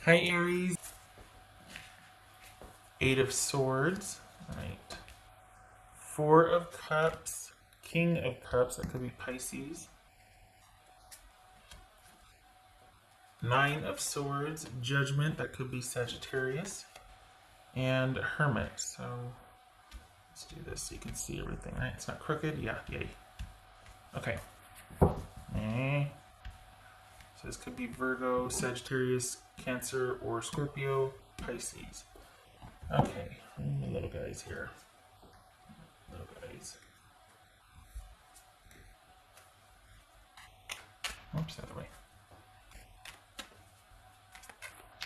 Hi, Aries. Eight of Swords. All right. Four of Cups. King of Cups. That could be Pisces. Nine of Swords. Judgment. That could be Sagittarius. And Hermit. So let's do this so you can see everything, right? It's not crooked. Yeah, yay. Okay. So this could be Virgo, Sagittarius, Cancer, or Scorpio, Pisces. Okay, the little guys here. Little guys. Oops, the other way.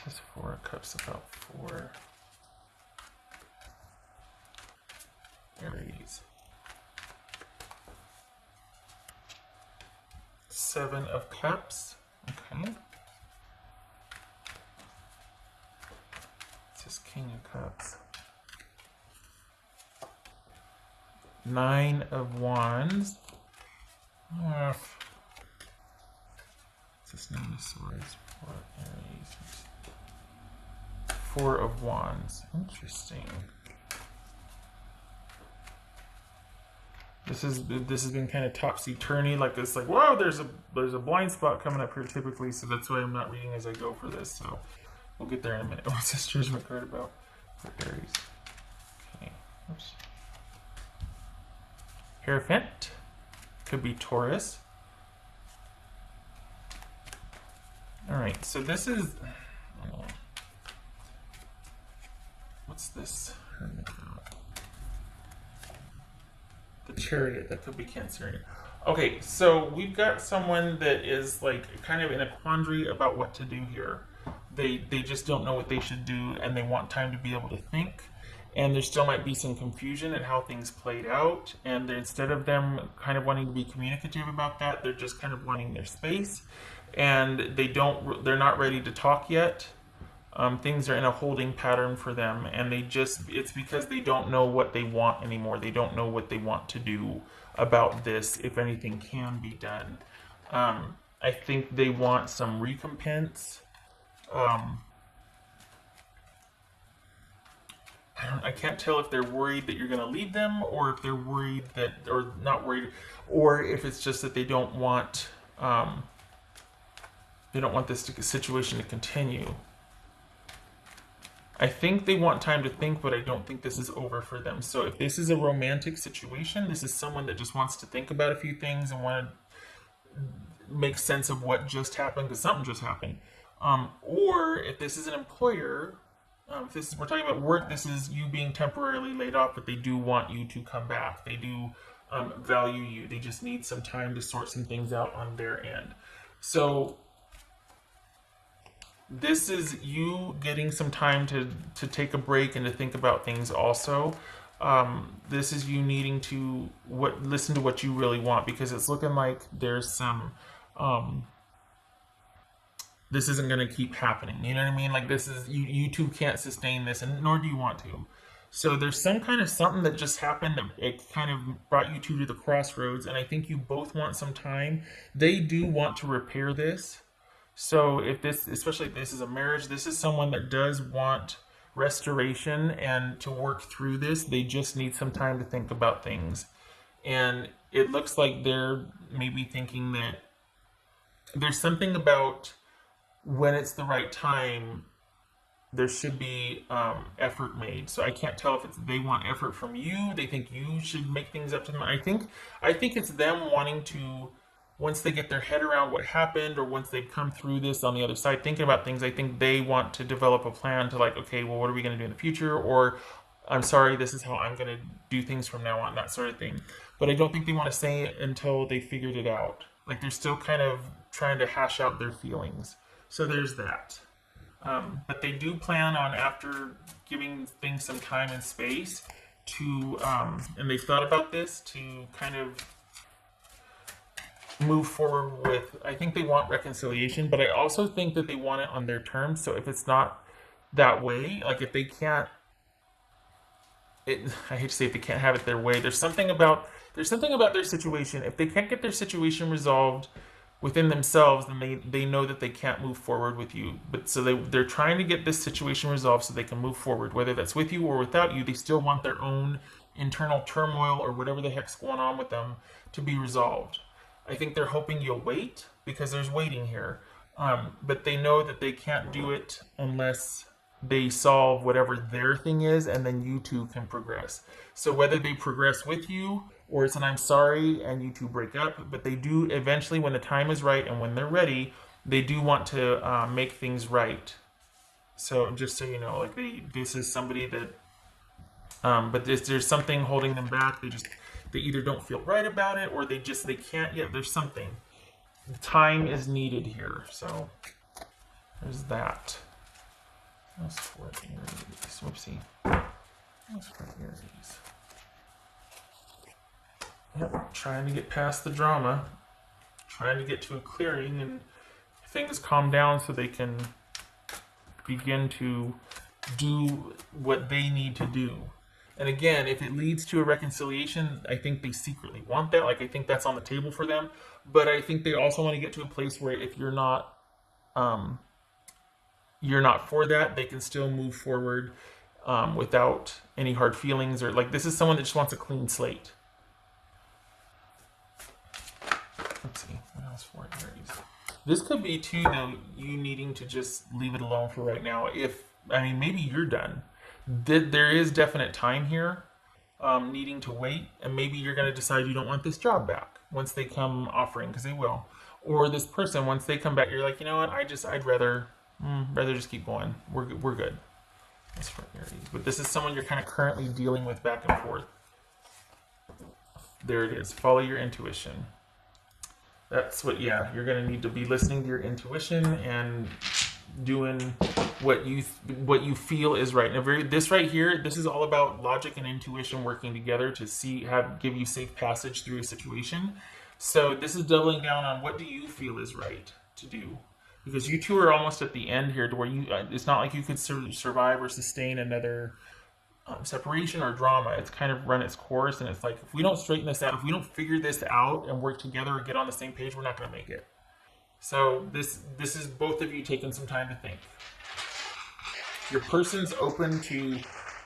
This Four of Cups about for Aries. Seven of Cups. Okay. It's just King of Cups. Nine of Wands. It's just Nine of Swords for Aries. Four of Wands. Interesting. This has been kind of topsy-turvy, like it's like, whoa, there's a blind spot coming up here typically, so that's why I'm not reading as I go for this. So we'll get there in a minute. What's this Judgment card about for Aries? Okay. Oops. Hierophant. Could be Taurus. Alright, so this is... what's this? The Chariot. That could be Cancerian. Okay, so we've got someone that is like kind of in a quandary about what to do here. They just don't know what they should do, and they want time to be able to think. And there still might be some confusion in how things played out. And instead of them kind of wanting to be communicative about that, they're just kind of wanting their space. And they're not ready to talk yet. Things are in a holding pattern for them, and it's because they don't know what they want anymore. They don't know what they want to do about this, if anything can be done. I think they want some recompense. I can't tell if they're worried that you're going to leave them, or if they're worried that, or not worried, or if it's just that they don't want this situation to continue. I think they want time to think, but I don't think this is over for them. So if this is a romantic situation, this is someone that just wants to think about a few things and want to make sense of what just happened, because something just happened. Or if this is an employer, we're talking about work, this is you being temporarily laid off, but they do want you to come back. They do value you. They just need some time to sort some things out on their end. So this is you getting some time to take a break and to think about things also. This is you needing to listen to what you really want, because it's looking like there's some this isn't going to keep happening. You know what I mean? Like, this is you two can't sustain this, and nor do you want to. So there's some kind of something that just happened that it kind of brought you two to the crossroads, and I think you both want some time. They do want to repair this. So especially if this is a marriage, this is someone that does want restoration and to work through this. They just need some time to think about things. And it looks like they're maybe thinking that there's something about when it's the right time, there should be effort made. So I can't tell if they want effort from you. They think you should make things up to them. I think it's them wanting to, once they get their head around what happened, or once they've come through this on the other side, thinking about things, I think they want to develop a plan to, like, okay, well, what are we going to do in the future? Or, I'm sorry, this is how I'm going to do things from now on, that sort of thing. But I don't think they want to say it until they figured it out. Like, they're still kind of trying to hash out their feelings. So there's that. But they do plan on, after giving things some time and space, to, and they've thought about this, to kind of move forward with, I think they want reconciliation, but I also think that they want it on their terms. So if it's not that way, like if they can't, I hate to say if they can't have it their way, there's something about their situation. If they can't get their situation resolved within themselves, then they know that they can't move forward with you. But so they're trying to get this situation resolved so they can move forward, whether that's with you or without you. They still want their own internal turmoil or whatever the heck's going on with them to be resolved. I think they're hoping you'll wait because there's waiting here. But they know that they can't do it unless they solve whatever their thing is, and then you two can progress. So whether they progress with you or it's an I'm sorry and you two break up, but they do eventually, when the time is right and when they're ready, they do want to make things right. So just so you know, like this is somebody that, but there's something holding them back. They either don't feel right about it or they can't yet. There's something. Time is needed here. So there's that. That's for Aries. Whoopsie. That's for Aries. Yep, trying to get past the drama. Trying to get to a clearing and things calm down so they can begin to do what they need to do. And again, if it leads to a reconciliation, I think they secretly want that. Like, I think that's on the table for them. But I think they also want to get to a place where if you're not for that, they can still move forward without any hard feelings. Or like, this is someone that just wants a clean slate. Let's see, what else for Aries? This could be too, though, you needing to just leave it alone for right now. Maybe you're done. There is definite time here, needing to wait, and maybe you're going to decide you don't want this job back once they come offering, because they will. Or this person, once they come back, you're like, you know what? I'd rather just keep going. We're good. That's for Aries. But this is someone you're kind of currently dealing with back and forth. There it is. Follow your intuition. That's what, you're going to need to be listening to your intuition and doing what you feel is right. And this right here, this is all about logic and intuition working together to give you safe passage through a situation. So this is doubling down on what do you feel is right to do, because you two are almost at the end here to where it's not like you could survive or sustain another separation or drama. It's kind of run its course, and it's like, if we don't straighten this out, if we don't figure this out and work together or get on the same page, we're not going to make it. So this is both of you taking some time to think. Your person's open to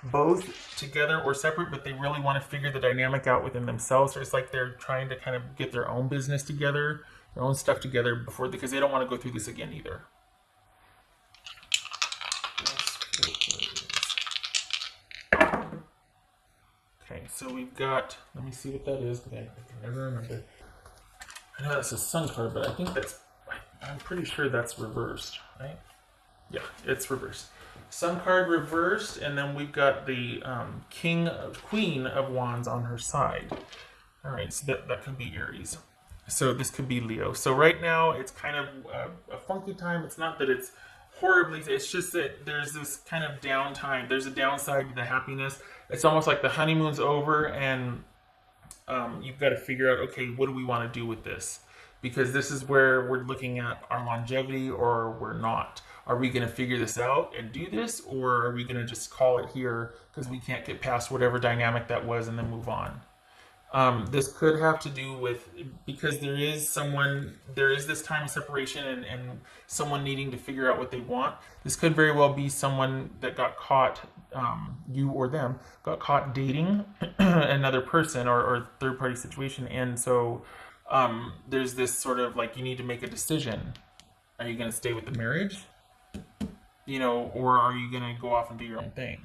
both together or separate, but they really want to figure the dynamic out within themselves. So it's like they're trying to kind of get their own business together, their own stuff together because they don't want to go through this again either. Okay, so we've got, let me see what that is. Okay, I can never remember. I know that's a sun card, but I'm pretty sure that's reversed, right? Yeah, it's reversed. Sun card reversed, and then we've got the Queen of Wands on her side. All right, so that could be Aries. So this could be Leo. So right now, it's kind of a funky time. It's not that it's horribly, it's just that there's this kind of downtime. There's a downside to the happiness. It's almost like the honeymoon's over, and you've got to figure out, okay, what do we want to do with this? Because this is where we're looking at our longevity, or we're not. Are we going to figure this out and do this, or are we going to just call it here because we can't get past whatever dynamic that was and then move on? This could have to do with, because there is this time of separation and someone needing to figure out what they want. This could very well be someone that got caught, you or them, got caught dating another person or third-party situation. And so there's this sort of like, you need to make a decision. Are you going to stay with the marriage? Or are you going to go off and do your own thing?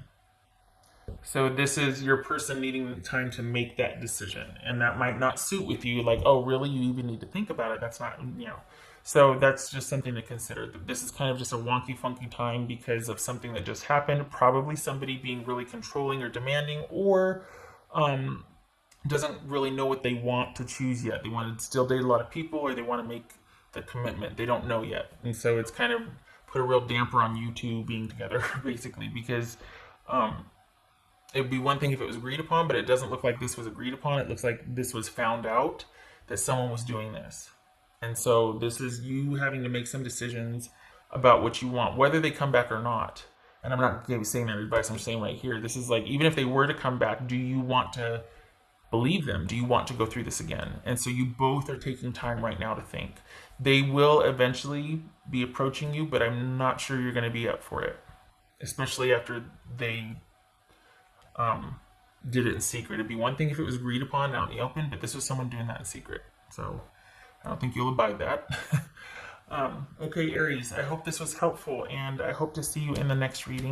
So this is your person needing time to make that decision, and that might not suit with you. Like, oh, really? You even need to think about it? That's not, So that's just something to consider. This is kind of just a wonky, funky time because of something that just happened. Probably somebody being really controlling or demanding, or doesn't really know what they want to choose yet. They want to still date a lot of people, or they want to make the commitment. They don't know yet, and so it's kind of put a real damper on you two being together, basically, because it would be one thing if it was agreed upon, but it doesn't look like this was agreed upon. It looks like this was found out that someone was doing this. And so this is you having to make some decisions about what you want, whether they come back or not. And I'm not saying that advice, I'm saying right here, this is like, even if they were to come back, do you want to believe them? Do you want to go through this again? And so you both are taking time right now to think. They will eventually be approaching you, but I'm not sure you're going to be up for it, especially after they did it in secret. It'd be one thing if it was agreed upon out in the open, but this was someone doing that in secret. So I don't think you'll abide that. Okay, Aries, I hope this was helpful, and I hope to see you in the next reading.